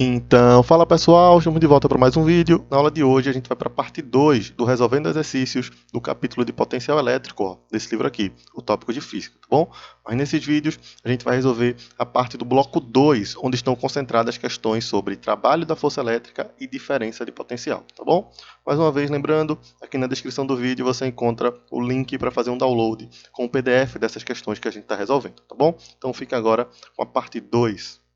Então, fala pessoal, estamos de volta para mais um vídeo. Na aula de hoje a gente vai para a parte 2 do Resolvendo Exercícios do capítulo de Potencial Elétrico, ó, desse livro aqui, o tópico de Física, tá bom? Mas nesses vídeos a gente vai resolver a parte do bloco 2, onde estão concentradas questões sobre trabalho da força elétrica e diferença de potencial, tá bom? Mais uma vez, lembrando, aqui na descrição do vídeo você encontra o link para fazer um download com o PDF dessas questões que a gente está resolvendo, tá bom? Então fica agora com a parte 2.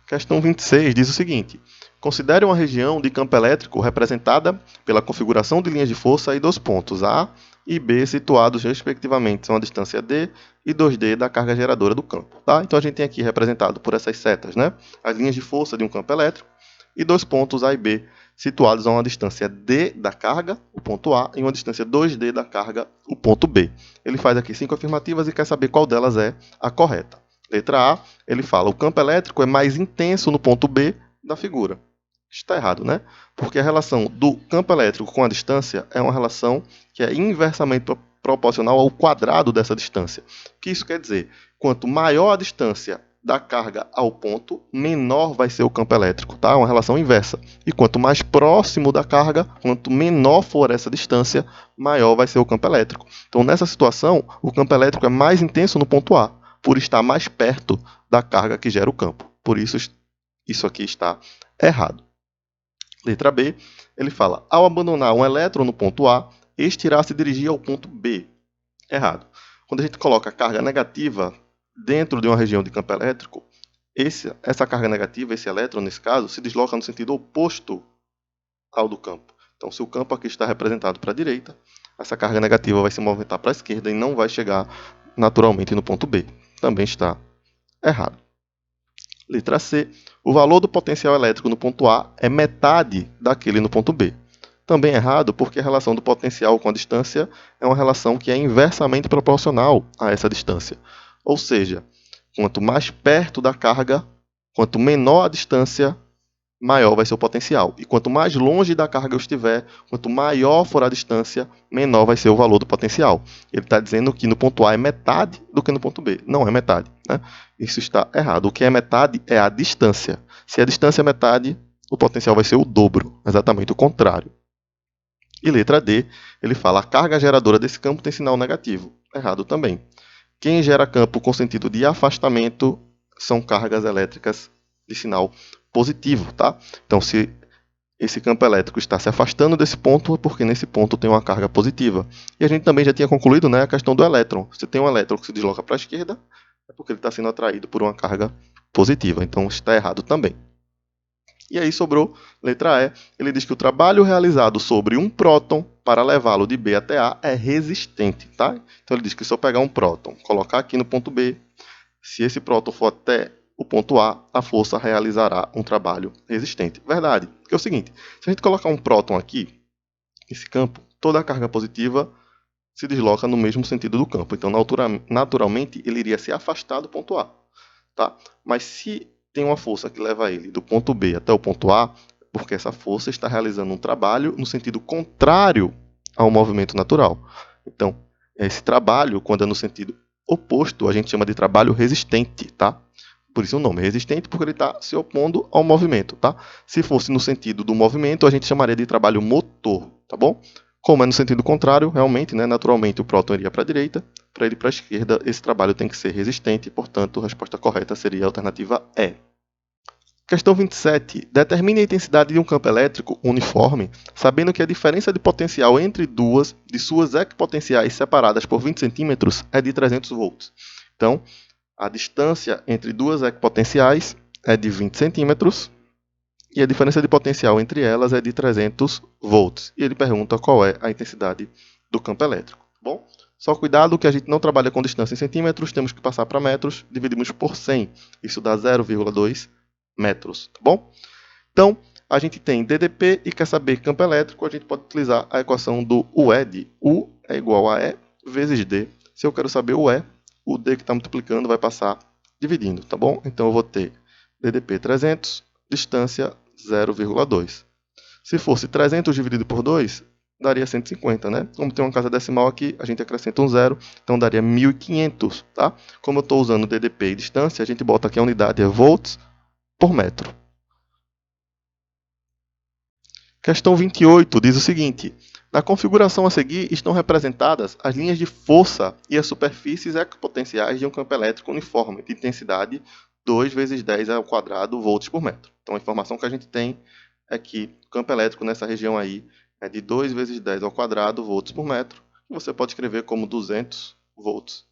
Questão 26 diz o seguinte: considere uma região de campo elétrico representada pela configuração de linhas de força e dos pontos A e B situados respectivamente a uma distância D e 2D da carga geradora do campo. Tá? Então a gente tem aqui representado por essas setas, né, as linhas de força de um campo elétrico e dois pontos A e B situados a uma distância D da carga, o ponto A, e uma distância 2D da carga, o ponto B. Ele faz aqui 5 afirmativas e quer saber qual delas é a correta. Letra A, ele fala, o campo elétrico é mais intenso no ponto B da figura. Está errado, né? Porque a relação do campo elétrico com a distância é uma relação que é inversamente proporcional ao quadrado dessa distância. O que isso quer dizer? Quanto maior a distância da carga ao ponto, menor vai ser o campo elétrico, tá? É uma relação inversa. E quanto mais próximo da carga, quanto menor for essa distância, maior vai ser o campo elétrico. Então, nessa situação, o campo elétrico é mais intenso no ponto A, por estar mais perto da carga que gera o campo. Por isso, isso aqui está errado. Letra B, ele fala, ao abandonar um elétron no ponto A, este irá se dirigir ao ponto B. Errado. Quando a gente coloca a carga negativa dentro de uma região de campo elétrico, essa carga negativa, esse elétron, nesse caso, se desloca no sentido oposto ao do campo. Então, se o campo aqui está representado para a direita, essa carga negativa vai se movimentar para a esquerda e não vai chegar naturalmente no ponto B. Também está errado. Letra C. O valor do potencial elétrico no ponto A é metade daquele no ponto B. Também errado porque a relação do potencial com a distância é uma relação que é inversamente proporcional a essa distância. Ou seja, quanto mais perto da carga, quanto menor a distância, maior vai ser o potencial. E quanto mais longe da carga eu estiver, quanto maior for a distância, menor vai ser o valor do potencial. Ele está dizendo que no ponto A é metade do que no ponto B. Não é metade, né? Isso está errado. O que é metade é a distância. Se a distância é metade, o potencial vai ser o dobro. Exatamente o contrário. E letra D, ele fala, a carga geradora desse campo tem sinal negativo. Errado também. Quem gera campo com sentido de afastamento são cargas elétricas de sinal positivo, tá? Então, se esse campo elétrico está se afastando desse ponto, é porque nesse ponto tem uma carga positiva. E a gente também já tinha concluído, né, a questão do elétron. Se tem um elétron que se desloca para a esquerda, é porque ele está sendo atraído por uma carga positiva. Então, está errado também. E aí sobrou letra E. Ele diz que o trabalho realizado sobre um próton para levá-lo de B até A é resistente, tá? Então, ele diz que se eu pegar um próton, colocar aqui no ponto B, se esse próton for até o ponto A força realizará um trabalho resistente. Verdade. Porque é o seguinte, se a gente colocar um próton aqui, nesse campo, toda a carga positiva se desloca no mesmo sentido do campo. Então, naturalmente, ele iria se afastar do ponto A. Tá? Mas se tem uma força que leva ele do ponto B até o ponto A, porque essa força está realizando um trabalho no sentido contrário ao movimento natural. Então, esse trabalho, quando é no sentido oposto, a gente chama de trabalho resistente, tá? Por isso o nome é resistente, porque ele está se opondo ao movimento, tá? Se fosse no sentido do movimento, a gente chamaria de trabalho motor, tá bom? Como é no sentido contrário, realmente, né, naturalmente o próton iria para a direita, para ele para a esquerda, esse trabalho tem que ser resistente, e, portanto, a resposta correta seria a alternativa E. Questão 27. Determine a intensidade de um campo elétrico uniforme, sabendo que a diferença de potencial entre duas de suas equipotenciais separadas por 20 centímetros é de 300 volts. Então, a distância entre duas equipotenciais é de 20 centímetros e a diferença de potencial entre elas é de 300 volts. E ele pergunta qual é a intensidade do campo elétrico. Bom, só cuidado que a gente não trabalha com distância em centímetros, temos que passar para metros, dividimos por 100. Isso dá 0,2 metros, tá bom? Então, a gente tem DDP e quer saber campo elétrico, a gente pode utilizar a equação do UE de U é igual a E vezes D. Se eu quero saber o E, o D que está multiplicando vai passar dividindo, tá bom? Então, eu vou ter DDP 300, distância 0,2. Se fosse 300 dividido por 2, daria 150, né? Como tem uma casa decimal aqui, a gente acrescenta um zero, então daria 1.500, tá? Como eu estou usando DDP e distância, a gente bota aqui a unidade é volts por metro. Questão 28 diz o seguinte: na configuração a seguir estão representadas as linhas de força e as superfícies equipotenciais de um campo elétrico uniforme de intensidade 2 vezes 10 ao quadrado volts por metro. Então a informação que a gente tem é que o campo elétrico nessa região aí é de 2 vezes 10 ao quadrado volts por metro, que você pode escrever como 200 volts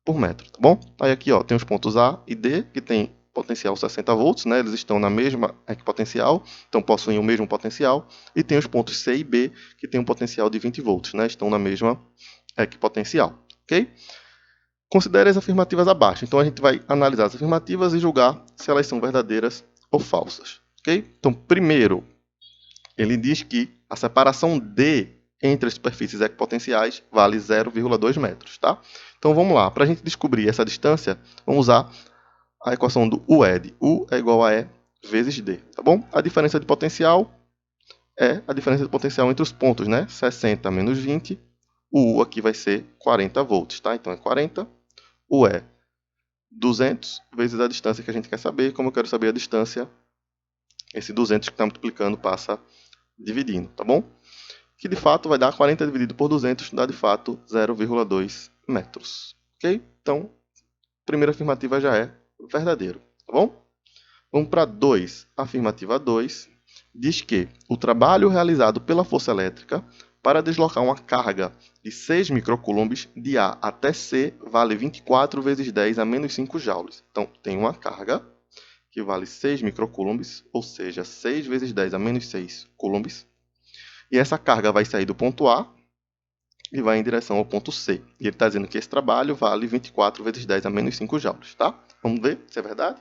por metro, tá bom? Aí aqui ó, tem os pontos A e D, que tem potencial 60 volts, né? Eles estão na mesma equipotencial, então possuem o mesmo potencial, e tem os pontos C e B, que têm um potencial de 20 volts, né? Estão na mesma equipotencial, ok? Considere as afirmativas abaixo. Então a gente vai analisar as afirmativas e julgar se elas são verdadeiras ou falsas, ok? Então, primeiro, ele diz que a separação D entre as superfícies equipotenciais vale 0,2 metros, tá? Então vamos lá, para a gente descobrir essa distância, vamos usar a equação do UED. U é igual a E vezes D, tá bom? A diferença de potencial é a diferença de potencial entre os pontos, né? 60 menos 20, o U aqui vai ser 40 volts, tá? Então é 40, o E 200 vezes a distância que a gente quer saber. Como eu quero saber a distância, esse 200 que está multiplicando passa dividindo, tá bom? Que de fato vai dar 40 dividido por 200, dá de fato 0,2 metros, ok? Então, a primeira afirmativa já é verdadeiro, tá bom? Vamos para 2. Afirmativa 2 diz que o trabalho realizado pela força elétrica para deslocar uma carga de 6 microcoulombs de A até C vale 24 vezes 10 a menos 5 joules. Então, tem uma carga que vale 6 microcoulombs, ou seja, 6 vezes 10 a menos 6 coulombs. E essa carga vai sair do ponto A e vai em direção ao ponto C. E ele está dizendo que esse trabalho vale 24 vezes 10 a menos 5 joules, tá? Vamos ver se é verdade?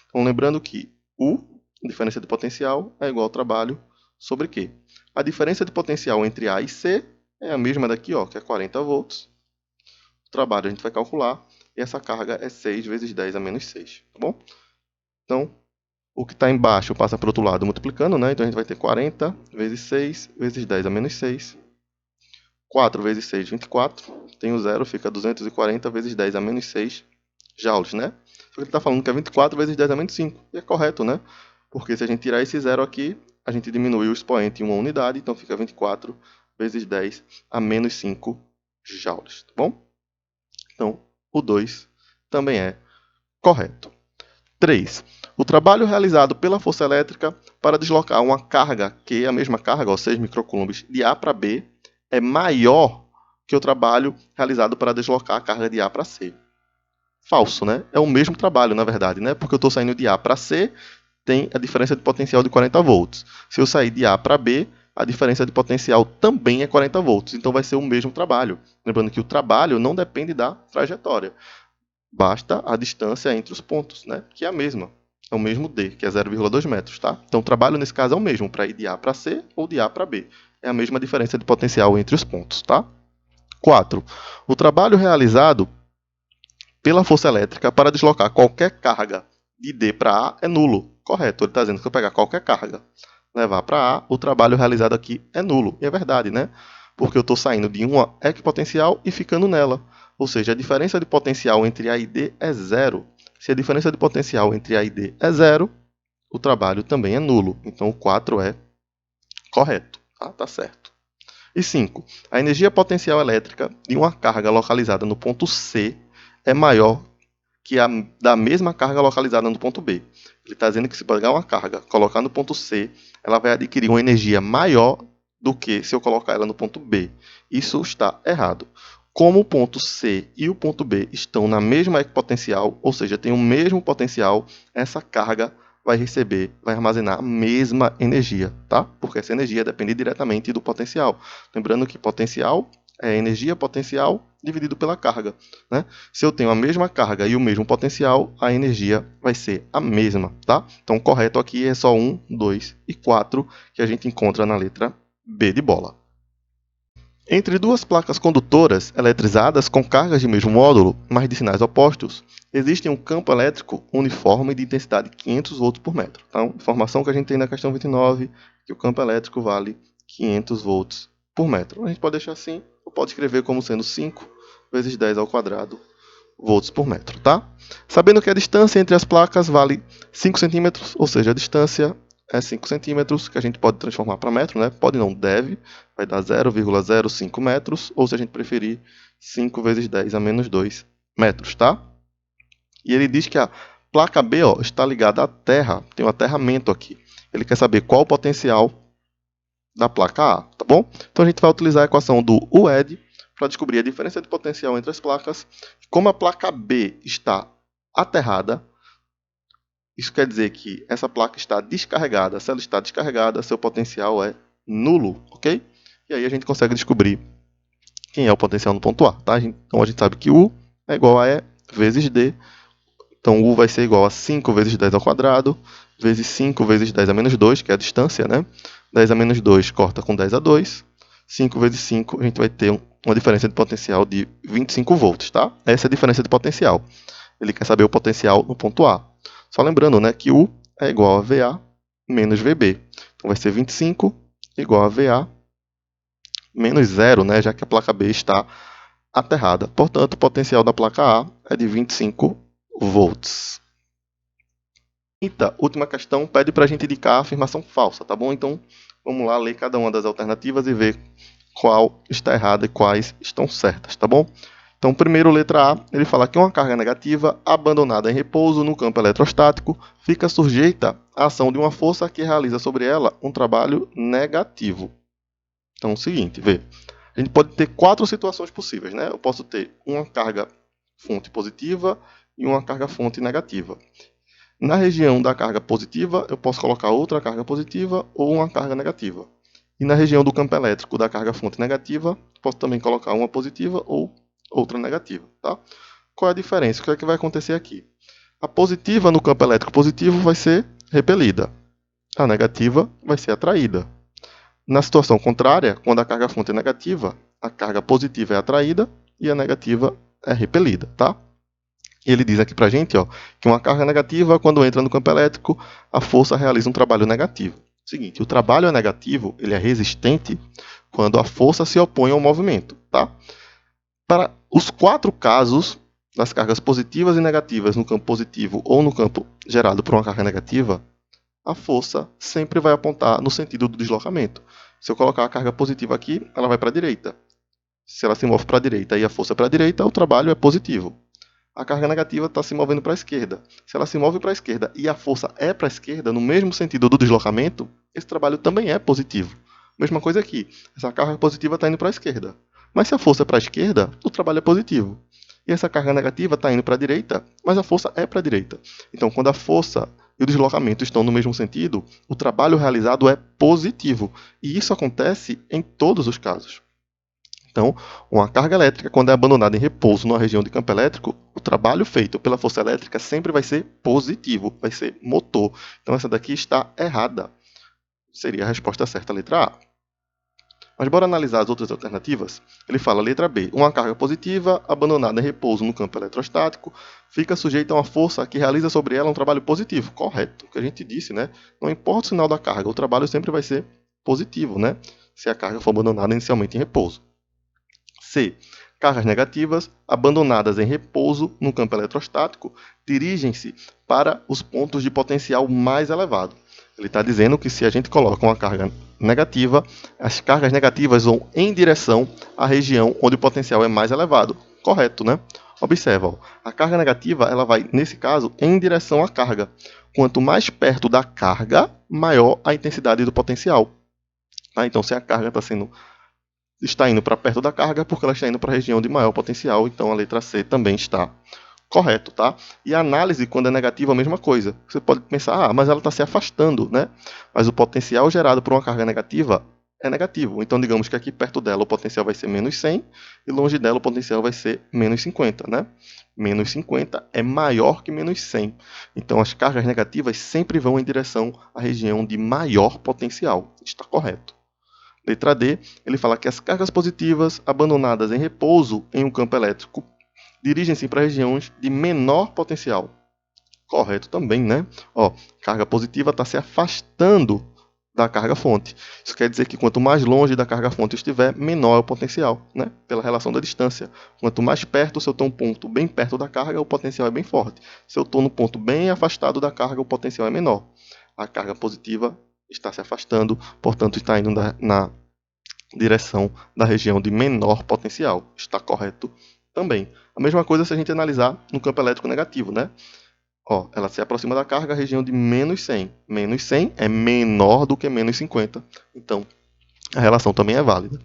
Então, lembrando que U, diferença de potencial, é igual ao trabalho sobre Q. A diferença de potencial entre A e C é a mesma daqui, ó, que é 40 volts. O trabalho a gente vai calcular, e essa carga é 6 vezes 10 a menos 6, tá bom? Então, o que está embaixo passa para o outro lado multiplicando, né? Então a gente vai ter 40 vezes 6 vezes 10 a menos 6. 4 vezes 6, 24. Tem o 0, fica 240 vezes 10 a menos 6 joules, né? Só que ele está falando que é 24 vezes 10 a menos 5. E é correto, né? Porque se a gente tirar esse 0 aqui, a gente diminui o expoente em uma unidade, então fica 24 vezes 10 a menos 5 joules, tá bom? Então, o 2 também é correto. 3. O trabalho realizado pela força elétrica para deslocar uma carga, que é a mesma carga, 6 microcoulombs, de A para B, é maior que o trabalho realizado para deslocar a carga de A para C. Falso, né? É o mesmo trabalho, na verdade, né? Porque eu estou saindo de A para C, tem a diferença de potencial de 40 volts. Se eu sair de A para B, a diferença de potencial também é 40 volts. Então vai ser o mesmo trabalho. Lembrando que o trabalho não depende da trajetória. Basta a distância entre os pontos, né? Que é a mesma. É o mesmo D, que é 0,2 metros, tá? Então o trabalho nesse caso é o mesmo para ir de A para C ou de A para B. É a mesma diferença de potencial entre os pontos, tá? 4. O trabalho realizado pela força elétrica para deslocar qualquer carga de D para A é nulo. Correto, ele está dizendo que se eu pegar qualquer carga, levar para A, o trabalho realizado aqui é nulo. E é verdade, né? Porque eu estou saindo de uma equipotencial e ficando nela. Ou seja, a diferença de potencial entre A e D é zero. Se a diferença de potencial entre A e D é zero, o trabalho também é nulo. Então, o 4 é correto. Tá certo. E 5. A energia potencial elétrica de uma carga localizada no ponto C é maior que a da mesma carga localizada no ponto B. Ele está dizendo que se pegar uma carga, colocar no ponto C, ela vai adquirir uma energia maior do que se eu colocar ela no ponto B. Isso está errado. Como o ponto C e o ponto B estão na mesma equipotencial, ou seja, tem o mesmo potencial, essa carga vai armazenar a mesma energia, tá? Porque essa energia depende diretamente do potencial. Lembrando que potencial é energia potencial dividido pela carga, né? Se eu tenho a mesma carga e o mesmo potencial, a energia vai ser a mesma, tá? Então, o correto aqui é só 1, 2 e 4, que a gente encontra na letra B de bola. Entre duas placas condutoras eletrizadas com cargas de mesmo módulo, mas de sinais opostos, existe um campo elétrico uniforme de intensidade 500 volts por metro. Então, informação que a gente tem na questão 29, que o campo elétrico vale 500 volts por metro. A gente pode deixar assim, ou pode escrever como sendo 5 vezes 10 ao quadrado volts por metro, tá? Sabendo que a distância entre as placas vale 5 centímetros, ou seja, a distância é 5 centímetros, que a gente pode transformar para metro, né? Pode não, deve, vai dar 0,05 metros, ou se a gente preferir, 5 vezes 10 a menos 2 metros, tá? E ele diz que a placa B, ó, está ligada à Terra, tem um aterramento aqui. Ele quer saber qual o potencial da placa A, tá bom? Então a gente vai utilizar a equação do UED para descobrir a diferença de potencial entre as placas. Como a placa B está aterrada, isso quer dizer que essa placa está descarregada. Se ela está descarregada, seu potencial é nulo, ok? E aí a gente consegue descobrir quem é o potencial no ponto A, tá? Então a gente sabe que U é igual a E vezes D. Então U vai ser igual a 5 vezes 10 ao quadrado, vezes 5 vezes 10 a menos 2, que é a distância, né? 10 a menos 2 corta com 10 a 2. 5 vezes 5, a gente vai ter uma diferença de potencial de 25 volts, tá? Essa é a diferença de potencial. Ele quer saber o potencial no ponto A. Só lembrando, né, que U é igual a VA menos VB. Então vai ser 25 igual a VA menos 0, né, já que a placa B está aterrada. Portanto, o potencial da placa A é de 25 volts. Quinta, última questão, pede para a gente indicar a afirmação falsa, tá bom? Então, vamos lá ler cada uma das alternativas e ver qual está errada e quais estão certas, tá bom? Então, primeiro, letra A, ele fala que uma carga negativa abandonada em repouso no campo eletrostático fica sujeita à ação de uma força que realiza sobre ela um trabalho negativo. Então, é o seguinte, vê. A gente pode ter 4 situações possíveis, né? Eu posso ter uma carga fonte positiva e uma carga fonte negativa. Na região da carga positiva, eu posso colocar outra carga positiva ou uma carga negativa. E na região do campo elétrico da carga fonte negativa, posso também colocar uma positiva ou outra negativa, tá? Qual é a diferença? O que é que vai acontecer aqui? A positiva no campo elétrico positivo vai ser repelida. A negativa vai ser atraída. Na situação contrária, quando a carga fonte é negativa, a carga positiva é atraída e a negativa é repelida, tá? E ele diz aqui pra gente, ó, que uma carga negativa, quando entra no campo elétrico, a força realiza um trabalho negativo. Seguinte, o trabalho é negativo, ele é resistente quando a força se opõe ao movimento, tá? Para os 4 casos das cargas positivas e negativas no campo positivo ou no campo gerado por uma carga negativa, a força sempre vai apontar no sentido do deslocamento. Se eu colocar a carga positiva aqui, ela vai para a direita. Se ela se move para a direita e a força para a direita, o trabalho é positivo. A carga negativa está se movendo para a esquerda. Se ela se move para a esquerda e a força é para a esquerda, no mesmo sentido do deslocamento, esse trabalho também é positivo. Mesma coisa aqui. Essa carga positiva está indo para a esquerda. Mas se a força é para a esquerda, o trabalho é positivo. E essa carga negativa está indo para a direita, mas a força é para a direita. Então, quando a força e o deslocamento estão no mesmo sentido, o trabalho realizado é positivo. E isso acontece em todos os casos. Então, uma carga elétrica, quando é abandonada em repouso numa região de campo elétrico, o trabalho feito pela força elétrica sempre vai ser positivo, vai ser motor. Então, essa daqui está errada. Seria a resposta certa, a letra A. Mas bora analisar as outras alternativas. Ele fala, letra B, uma carga positiva abandonada em repouso no campo eletrostático fica sujeita a uma força que realiza sobre ela um trabalho positivo. Correto, o que a gente disse, né? Não importa o sinal da carga, o trabalho sempre vai ser positivo, né? Se a carga for abandonada inicialmente em repouso. C. Cargas negativas abandonadas em repouso no campo eletrostático dirigem-se para os pontos de potencial mais elevado. Ele está dizendo que se a gente coloca uma carga negativa, as cargas negativas vão em direção à região onde o potencial é mais elevado. Correto, né? Observa, ó, a carga negativa ela vai, nesse caso, em direção à carga. Quanto mais perto da carga, maior a intensidade do potencial. Tá? Então, se a carga está indo para perto da carga, porque ela está indo para a região de maior potencial, então a letra C também está correto, tá? E a análise, quando é negativa, a mesma coisa. Você pode pensar, mas ela está se afastando, né? Mas o potencial gerado por uma carga negativa é negativo. Então, digamos que aqui perto dela o potencial vai ser menos 100 e longe dela o potencial vai ser menos 50, né? Menos 50 é maior que menos 100. Então, as cargas negativas sempre vão em direção à região de maior potencial. Está correto. Letra D, ele fala que as cargas positivas abandonadas em repouso em um campo elétrico dirigem-se para regiões de menor potencial. Correto também, né? Ó, carga positiva está se afastando da carga fonte. Isso quer dizer que quanto mais longe da carga fonte estiver, menor é o potencial, né? Pela relação da distância. Quanto mais perto, se eu estou um ponto bem perto da carga, o potencial é bem forte. Se eu estou no ponto bem afastado da carga, o potencial é menor. a carga positiva está se afastando, portanto está indo na direção da região de menor potencial. Está correto também. A mesma coisa se a gente analisar no campo elétrico negativo, né? Ó, ela se aproxima da carga, a região de menos 100. Menos 100 é menor do que menos 50. Então, a relação também é válida.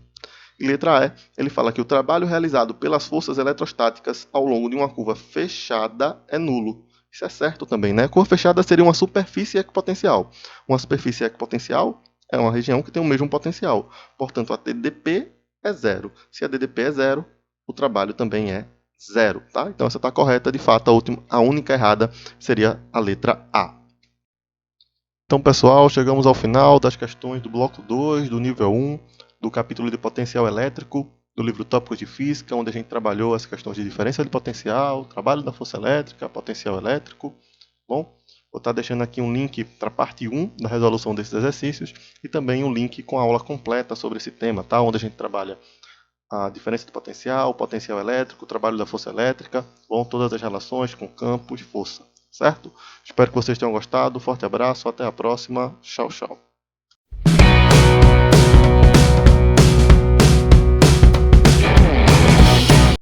E letra E, ele fala que o trabalho realizado pelas forças eletrostáticas ao longo de uma curva fechada é nulo. Isso é certo também, né? Curva fechada seria uma superfície equipotencial. Uma superfície equipotencial é uma região que tem o mesmo potencial. Portanto, a DDP é zero. Se a DDP é zero, o trabalho também é zero. Tá? Então, essa está correta. De fato, a única errada seria a letra A. Então, pessoal, chegamos ao final das questões do bloco 2, do nível 1, do capítulo de potencial elétrico, do livro Tópicos de Física, onde a gente trabalhou as questões de diferença de potencial, trabalho da força elétrica, potencial elétrico. Bom, vou estar deixando aqui um link para a parte 1 da resolução desses exercícios e também um link com a aula completa sobre esse tema, tá? Onde a gente trabalha a diferença de potencial, potencial elétrico, trabalho da força elétrica, bom, todas as relações com campos, força, certo? Espero que vocês tenham gostado, forte abraço, até a próxima, tchau, tchau.